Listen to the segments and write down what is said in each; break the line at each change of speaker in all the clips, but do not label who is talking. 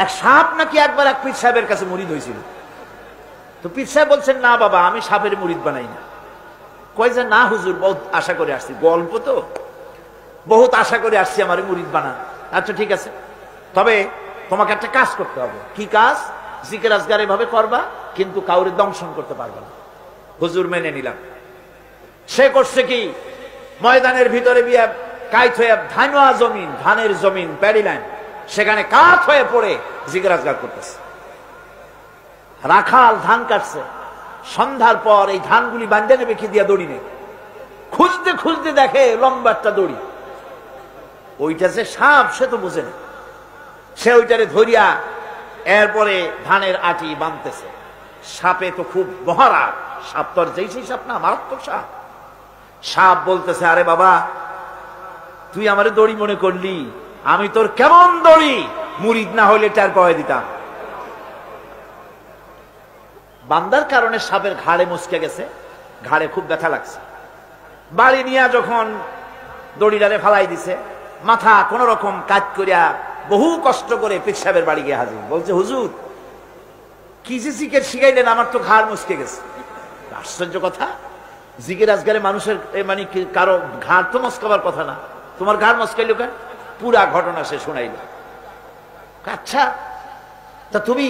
এক সাপ নাকি একবার এক পীর সাহেবের কাছে মুরিদ হয়েছিল। তো পীর সাহেব বলছেন, না বাবা, আমি সাপের মুরিদ বানাই না। কয় যে, না হুজুর, বহুত আশা করে আসছি, গল্প তো, বহুত আশা করে আসছি আমার মুরিদ বানান। আচ্ছা ঠিক আছে, তবে তোমাকে একটা কাজ করতে হবে। কি কাজ? জিকির আজগার এভাবে করবা, কিন্তু কাউরে দংশন করতে পারবে না। হুজুর মেনে নিলাম। সে করছে কি, ময়দানের ভিতরে বিয়া কাইত হয়ে ধানুয়া জমিন, ধানের জমিন, প্যাডি লাইন, সেখানে কাত হয়ে পড়ে জিকির আজগার করতেছে। রাখাল ধান কাটছে, সন্ধ্যার পর এই ধানগুলি বান্ধে নেবে কি দিয়া দড়ি নেই, খুঁজতে খুঁজতে দেখে লম্বা একটা দড়ি। ওইটা যে সাপ সে তো বুঝে না, সে ওইটারে ধরিয়া এরপরে ধানের আটি বাঁধতেছে। সাপে তো খুব মহারা, সাপ তো আর যেই সেই সাপ না, মারাত্মক সাপ। সাপ বলতেছে, আরে বাবা, তুই আমারে দড়ি মনে করলি, আমি তোর কেমন দড়ি, মুরিদ না হইলে টার কয়ে দিতাম। বান্দার কারণে সাপের ঘাড়ে মুচকে গেছে, ঘাড়ে খুব ব্যথা লাগছে। বাড়ি নিয়ে যখন দড়িটারে ফালাই দিছে, মাথা কোন রকম কাজ করিয়া বহু কষ্ট করে পীর সাহেবের বাড়ি গিয়ে হাজির। বলছে, হুজুর কি যে জিকির শিখাইলেন, আমার তো ঘাড় মুচকে গেছে। আশ্চর্য কথা, জিকির আজগারে মানুষের মানে কারো ঘাড় তো মস্কাবার কথা না, তোমার ঘাড় মস্কাইল কেন? পুরা ঘটনা সে শুনাইল। আচ্ছা, তা তুমি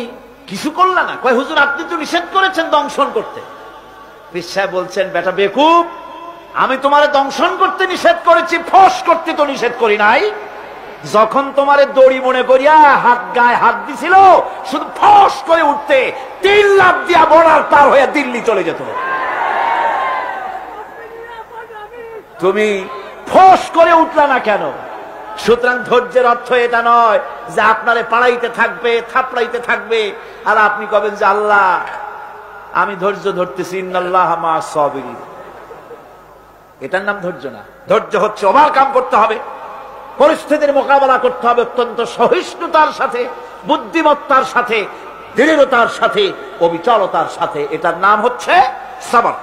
কিছু করলা না? কয়, হুজুর আপনি তো নিষেধ করেছেন দংশন করতে। পীর সাহেব বলছেন, বেটা বেকুব, আমি তোমারে দংশন করতে নিষেধ করেছি, ফস করতে তো নিষেধ করি নাই। যখন তোমারে দড়ি মনে করিয়া হাত গায়ে হাত দিছিল, শুধু ফস করে উঠতে 3 লাফ দিয়া বর্ডার পার হয়ে দিল্লি চলে যেত। তুমি ফস করে উঠলা না কেন? সুতরাং ধৈর্যের অর্থ এটা নয় যে আপনারে পাড়াইতে থাকবে, থাপড়াইতে থাকবে, আর আপনি কবেন যে আল্লাহ আমি ধৈর্য ধরতেছি, ইন্নাল্লাহা মা'আস সাবিরিন। এটার নাম ধৈর্য না। ধৈর্য হচ্ছে ওভারকাম করতে হবে, পরিস্থিতির মোকাবেলা করতে হবে অত্যন্ত সহিষ্ণুতার সাথে, বুদ্ধিমত্তার সাথে, দৃঢ়তার সাথে, অবিচলতার সাথে। এটার নাম হচ্ছে সবর।